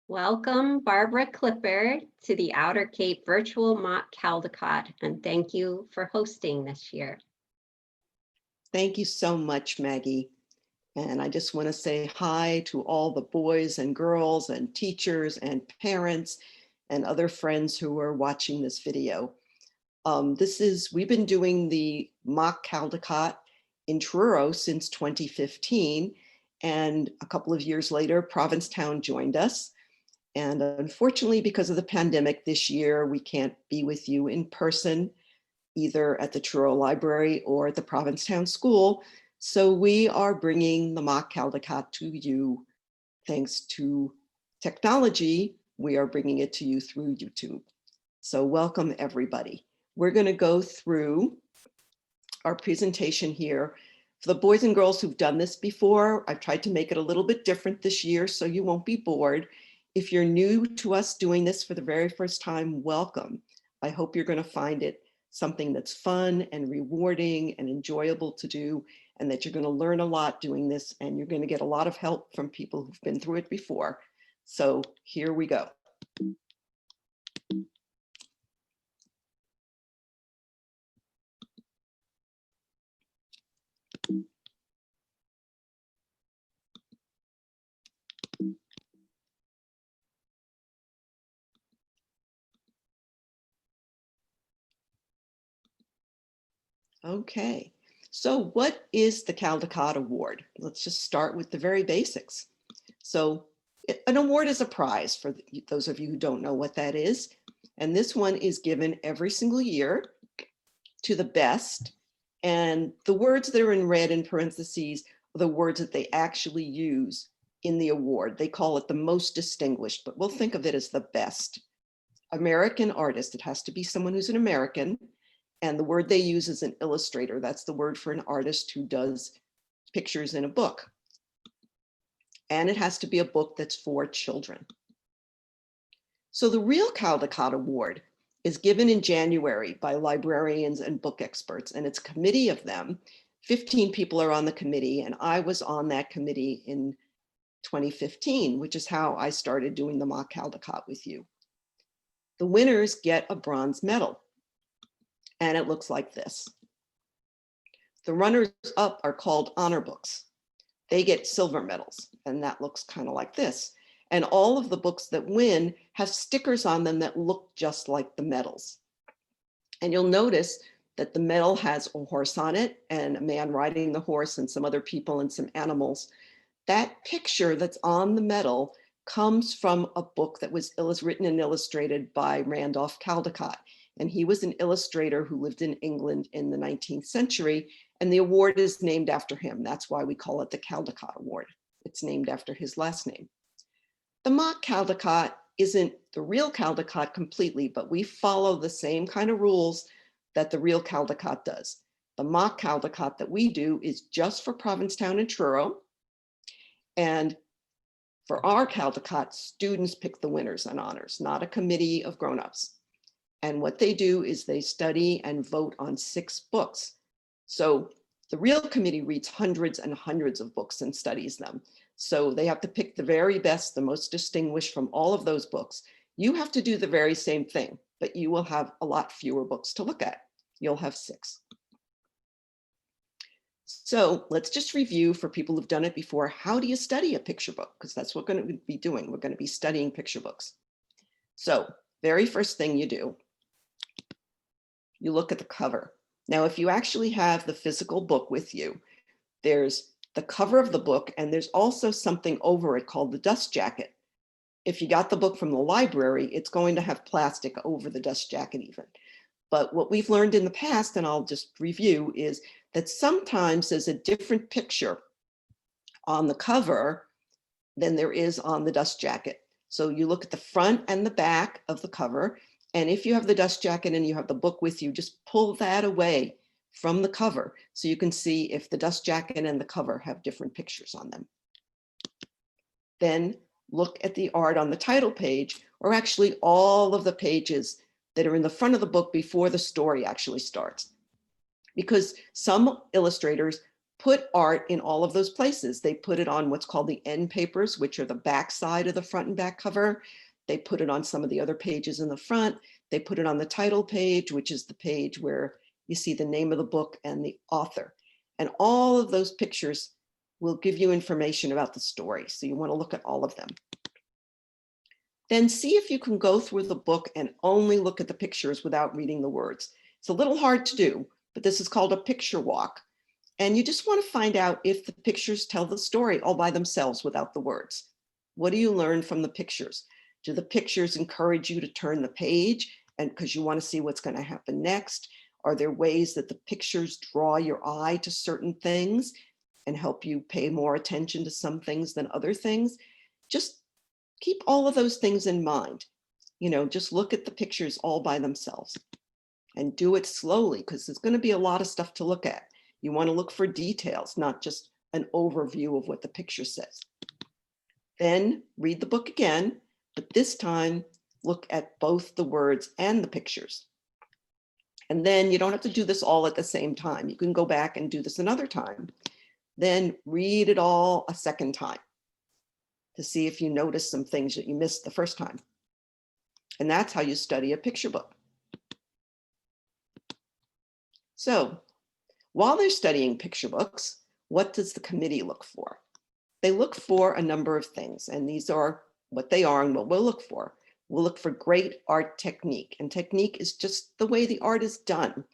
Welcome, Barbara Clifford, to the Outer Cape Virtual Mock Caldecott, and thank you for hosting this year. Thank you so much, Maggie. And I just want to say hi to all the boys and girls and teachers and parents and other friends who are watching this video. We've been doing the mock Caldecott in Truro since 2015. And a couple of years later, Provincetown joined us. And unfortunately, because of the pandemic this year, we can't be with you in person, either at the Truro Library or at the Provincetown School. So we are bringing the mock Caldecott to you thanks to technology. We are bringing it to you through YouTube. So welcome, everybody. We're going to go through our presentation here. For the boys and girls who've done this before, I've tried to make it a little bit different this year so you won't be bored. If you're new to us doing this for the very first time, welcome. I hope you're going to find it something that's fun and rewarding and enjoyable to do, and that you're going to learn a lot doing this, and you're going to get a lot of help from people who've been through it before. So here we go. Okay, so what is the Caldecott Award? Let's just start with the very basics. So an award is a prize, for those of you who don't know what that is. And this one is given every single year to the best. And the words that are in red in parentheses are the words that they actually use in the award. They call it the most distinguished, but we'll think of it as the best. American artist, it has to be someone who's an American. And the word they use is an illustrator. That's the word for an artist who does pictures in a book. And it has to be a book that's for children. So the real Caldecott Award is given in January by librarians and book experts, and it's a committee of them. 15 people are on the committee, and I was on that committee in 2015, which is how I started doing the mock Caldecott with you. The winners get a bronze medal, and it looks like this. The runners up are called honor books. They get silver medals, and that looks kind of like this. And all of the books that win have stickers on them that look just like the medals. And you'll notice that the medal has a horse on it and a man riding the horse and some other people and some animals. That picture that's on the medal comes from a book that was written and illustrated by Randolph Caldecott. And he was an illustrator who lived in England in the 19th century. And the award is named after him. That's why we call it the Caldecott Award. It's named after his last name. The mock Caldecott isn't the real Caldecott completely, but we follow the same kind of rules that the real Caldecott does. The mock Caldecott that we do is just for Provincetown and Truro. And for our Caldecott, students pick the winners and honors, not a committee of grown-ups. And what they do is they study and vote on 6 books. So the real committee reads hundreds and hundreds of books and studies them. So they have to pick the very best, the most distinguished from all of those books. You have to do the very same thing, but you will have a lot fewer books to look at. You'll have 6. So let's just review for people who've done it before. How do you study a picture book? Because that's what we're going to be doing. We're going to be studying picture books. So very first thing you do, you look at the cover. Now, if you actually have the physical book with you, there's the cover of the book, and there's also something over it called the dust jacket. If you got the book from the library, it's going to have plastic over the dust jacket even. But what we've learned in the past, and I'll just review, is that sometimes there's a different picture on the cover than there is on the dust jacket. So you look at the front and the back of the cover, and if you have the dust jacket and you have the book with you, just pull that away from the cover so you can see if the dust jacket and the cover have different pictures on them. Then look at the art on the title page, or actually all of the pages that are in the front of the book before the story actually starts. Because some illustrators put art in all of those places. They put it on what's called the end papers, which are the back side of the front and back cover. They put it on some of the other pages in the front. They put it on the title page, which is the page where you see the name of the book and the author. And all of those pictures will give you information about the story. So you want to look at all of them. Then see if you can go through the book and only look at the pictures without reading the words. It's a little hard to do, but this is called a picture walk. And you just want to find out if the pictures tell the story all by themselves without the words. What do you learn from the pictures? Do the pictures encourage you to turn the page and because you want to see what's going to happen next? Are there ways that the pictures draw your eye to certain things and help you pay more attention to some things than other things? Just keep all of those things in mind. Just look at the pictures all by themselves and do it slowly because there's going to be a lot of stuff to look at. You want to look for details, not just an overview of what the picture says. Then read the book again, but this time look at both the words and the pictures. And then you don't have to do this all at the same time. You can go back and do this another time. Then read it all a second time to see if you notice some things that you missed the first time. And that's how you study a picture book. So while they're studying picture books, what does the committee look for? They look for a number of things, and these are what they are and what we'll look for. We'll look for great art technique, and technique is just the way the art is done.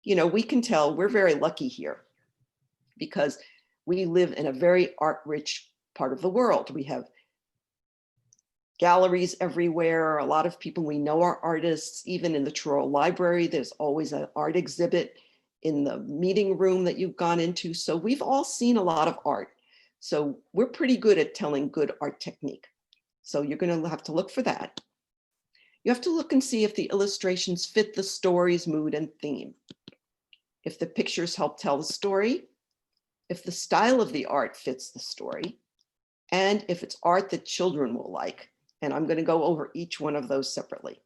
We can tell we're very lucky here because we live in a very art-rich part of the world. We have galleries everywhere. A lot of people we know are artists. Even in the Truro Library, there's always an art exhibit in the meeting room that you've gone into. So we've all seen a lot of art. So we're pretty good at telling good art technique. So you're going to have to look for that. You have to look and see if the illustrations fit the story's mood and theme. If the pictures help tell the story, if the style of the art fits the story, and if it's art that children will like. And I'm going to go over each one of those separately.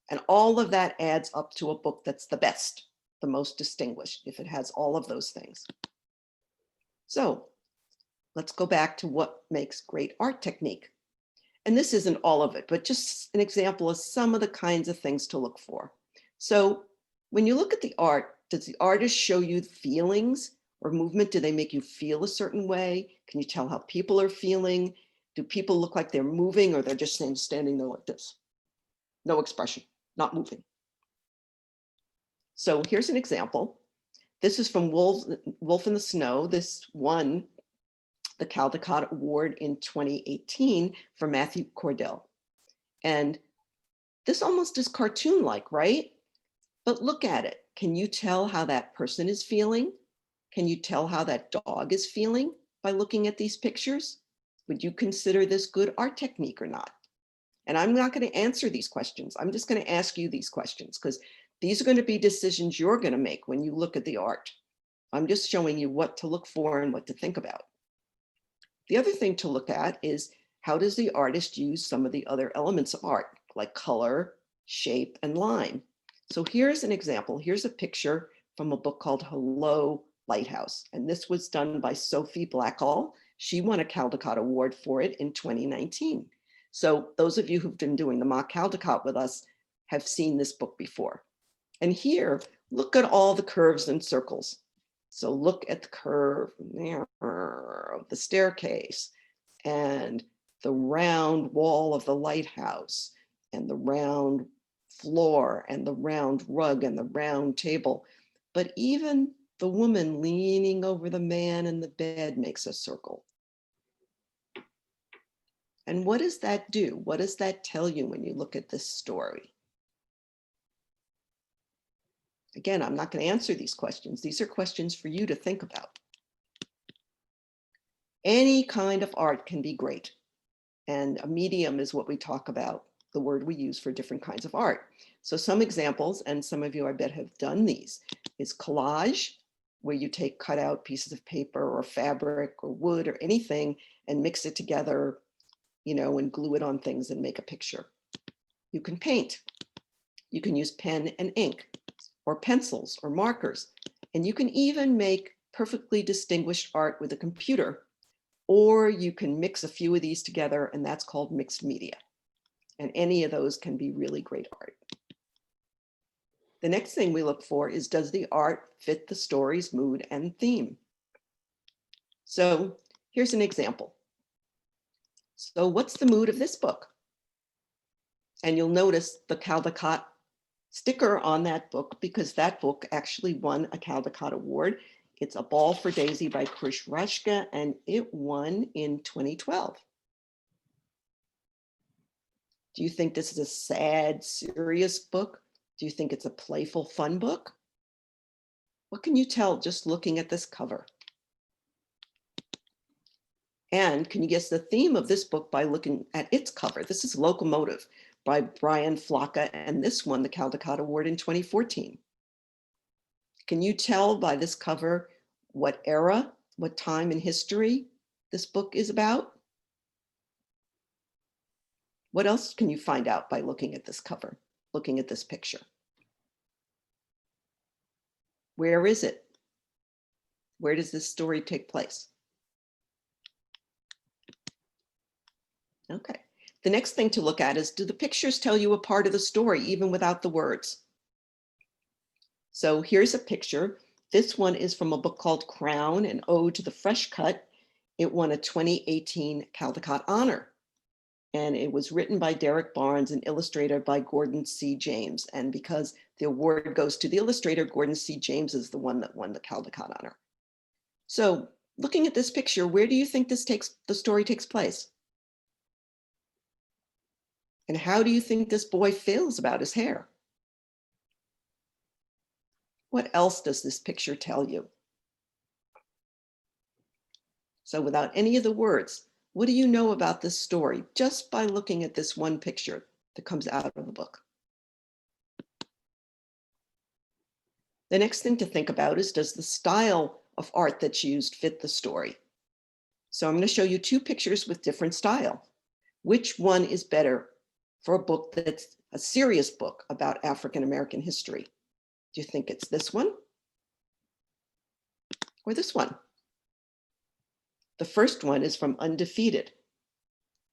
And all of that adds up to a book that's the best, the most distinguished, if it has all of those things. So let's go back to what makes great art technique. And this isn't all of it, but just an example of some of the kinds of things to look for. So when you look at the art, does the artist show you feelings or movement? Do they make you feel a certain way? Can you tell how people are feeling? Do people look like they're moving or they're just standing there like this? No expression, not moving. So here's an example. This is from Wolf in the Snow. This won the Caldecott Award in 2018 for Matthew Cordell. And this almost is cartoon-like, right? But look at it. Can you tell how that person is feeling? Can you tell how that dog is feeling by looking at these pictures? Would you consider this good art technique or not? And I'm not going to answer these questions. I'm just going to ask you these questions because these are going to be decisions you're going to make when you look at the art. I'm just showing you what to look for and what to think about. The other thing to look at is how does the artist use some of the other elements of art, like color, shape, and line. So here's an example. Here's a picture from a book called Hello, Lighthouse. And this was done by Sophie Blackall. She won a Caldecott Award for it in 2019. So those of you who've been doing the mock Caldecott with us have seen this book before. And here, look at all the curves and circles. So look at the curve of the staircase and the round wall of the lighthouse and the round floor and the round rug and the round table. But even the woman leaning over the man in the bed makes a circle. And what does that do? What does that tell you when you look at this story? Again, I'm not going to answer these questions. These are questions for you to think about. Any kind of art can be great. And a medium is what we talk about, the word we use for different kinds of art. So some examples, and some of you I bet have done these, is collage, where you take cut out pieces of paper or fabric or wood or anything and mix it together, and glue it on things and make a picture. You can paint. You can use pen and ink or pencils or markers. And you can even make perfectly distinguished art with a computer, or you can mix a few of these together, and that's called mixed media. And any of those can be really great art. The next thing we look for is, does the art fit the story's mood and theme? So here's an example. So what's the mood of this book? And you'll notice the Caldecott sticker on that book, because that book actually won a Caldecott Award. It's A Ball for Daisy by Krish Rashka, and it won in 2012. Do you think this is a sad, serious book? Do you think it's a playful, fun book? What can you tell just looking at this cover? And can you guess the theme of this book by looking at its cover? This is Locomotive by Brian Flocka, and this won the Caldecott Award in 2014. Can you tell by this cover what era, what time in history this book is about? What else can you find out by looking at this cover, looking at this picture? Where is it? Where does this story take place? Okay. The next thing to look at is, do the pictures tell you a part of the story, even without the words? So here's a picture. This one is from a book called Crown, an Ode to the Fresh Cut. It won a 2018 Caldecott Honor. And it was written by Derek Barnes and illustrated by Gordon C. James. And because the award goes to the illustrator, Gordon C. James is the one that won the Caldecott Honor. So looking at this picture, where do you think the story takes place? And how do you think this boy feels about his hair? What else does this picture tell you? So without any of the words, what do you know about this story just by looking at this one picture that comes out of the book? The next thing to think about is, does the style of art that's used fit the story? So I'm going to show you two pictures with different style. Which one is better for a book that's a serious book about African American history? Do you think it's this one or this one? The first one is from Undefeated.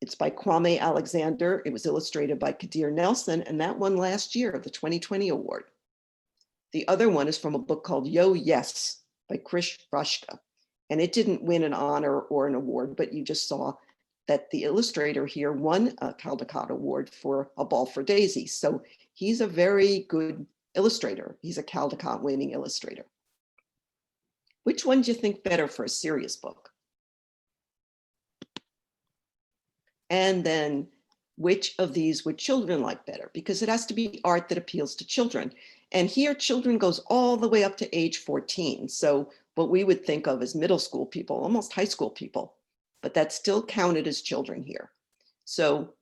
It's by Kwame Alexander. It was illustrated by Kadir Nelson, and that won last year the 2020 award. The other one is from a book called Yo Yes by Krish Rashka, and it didn't win an honor or an award, but you just saw that the illustrator here won a Caldecott Award for A Ball for Daisy. So he's a very good illustrator. He's a Caldecott winning illustrator. Which one do you think better for a serious book? And then which of these would children like better? Because it has to be art that appeals to children. And here children goes all the way up to age 14. So what we would think of as middle school people, almost high school people, but that's still counted as children here. So,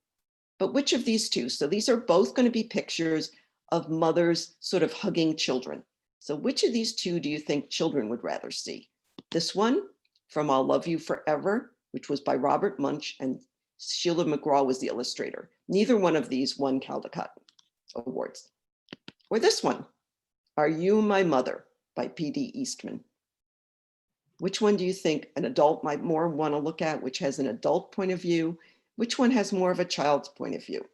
but which of these two? So these are both going to be pictures of mothers sort of hugging children. So which of these two do you think children would rather see? This one from I'll Love You Forever, which was by Robert Munch, and Sheila McGraw was the illustrator. Neither one of these won Caldecott Awards. Or this one, Are You My Mother by P.D. Eastman. Which one do you think an adult might more want to look at, which has an adult point of view? Which one has more of a child's point of view?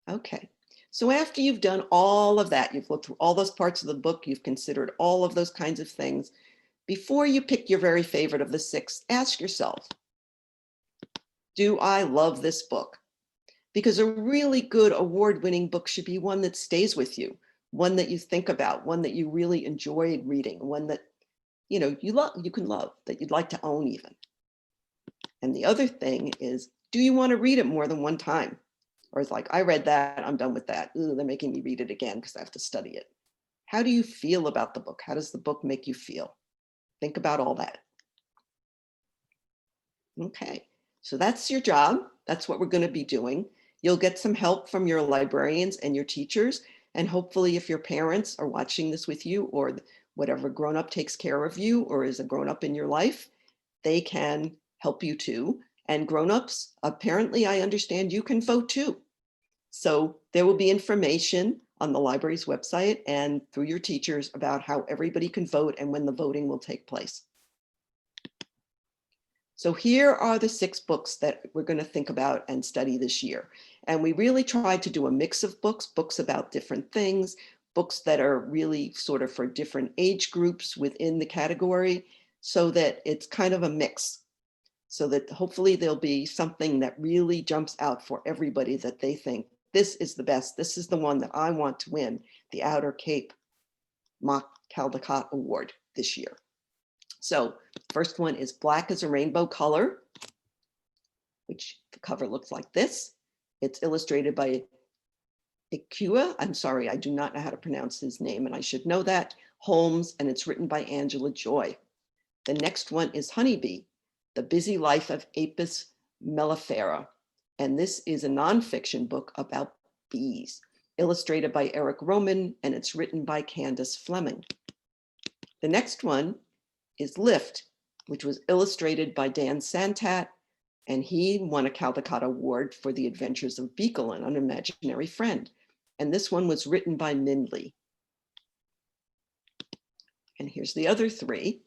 Okay, so after you've done all of that, you've looked through all those parts of the book, you've considered all of those kinds of things, before you pick your very favorite of the six, ask yourself, do I love this book? Because a really good award-winning book should be one that stays with you, one that you think about, one that you really enjoyed reading, one that you can love, that you'd like to own even. And the other thing is, do you want to read it more than one time? Or it's like, I read that, I'm done with that. Ooh, they're making me read it again because I have to study it. How do you feel about the book? How does the book make you feel? Think about all that. Okay, so that's your job. That's what we're going to be doing. You'll get some help from your librarians and your teachers. And hopefully if your parents are watching this with you, or whatever grown-up takes care of you or is a grown-up in your life, they can help you too. And grown-ups, apparently I understand you can vote too. So there will be information on the library's website and through your teachers about how everybody can vote and when the voting will take place. So here are the 6 books that we're going to think about and study this year. And we really tried to do a mix of books, books about different things, books that are really sort of for different age groups within the category, so that it's kind of a mix, so that hopefully there'll be something that really jumps out for everybody that they think, this is the best, this is the one that I want to win the Outer Cape Mock Caldecott Award this year. So first one is Black as a Rainbow Color, which the cover looks like this. It's illustrated by Ikua, I'm sorry, I do not know how to pronounce his name, and I should know that, Holmes, and it's written by Angela Joy. The next one is Honeybee, The Busy Life of Apis mellifera, and this is a nonfiction book about bees, illustrated by Eric Roman, and it's written by Candace Fleming. The next one is Lift, which was illustrated by Dan Santat, and he won a Caldecott Award for The Adventures of Beagle, an Unimaginary Friend. And this one was written by Mindley. And here's the other 3.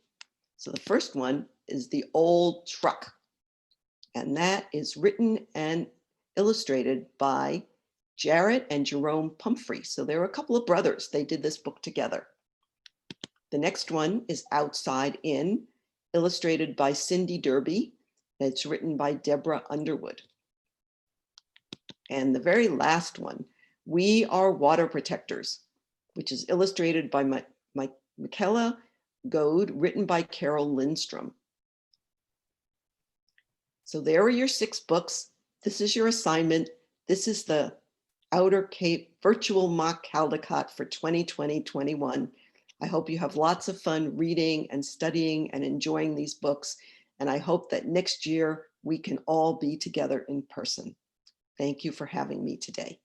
So the first one is The Old Truck, and that is written and illustrated by Jarrett and Jerome Pumphrey. So there are a couple of brothers. They did this book together. The next one is Outside In, illustrated by Cindy Derby. It's written by Deborah Underwood. And the very last one, We Are Water Protectors, which is illustrated by Michaela Goad, written by Carol Lindstrom. So there are your 6 books. This is your assignment. This is the Outer Cape Virtual Mock Caldecott for 2020-21. I hope you have lots of fun reading and studying and enjoying these books. And I hope that next year we can all be together in person. Thank you for having me today.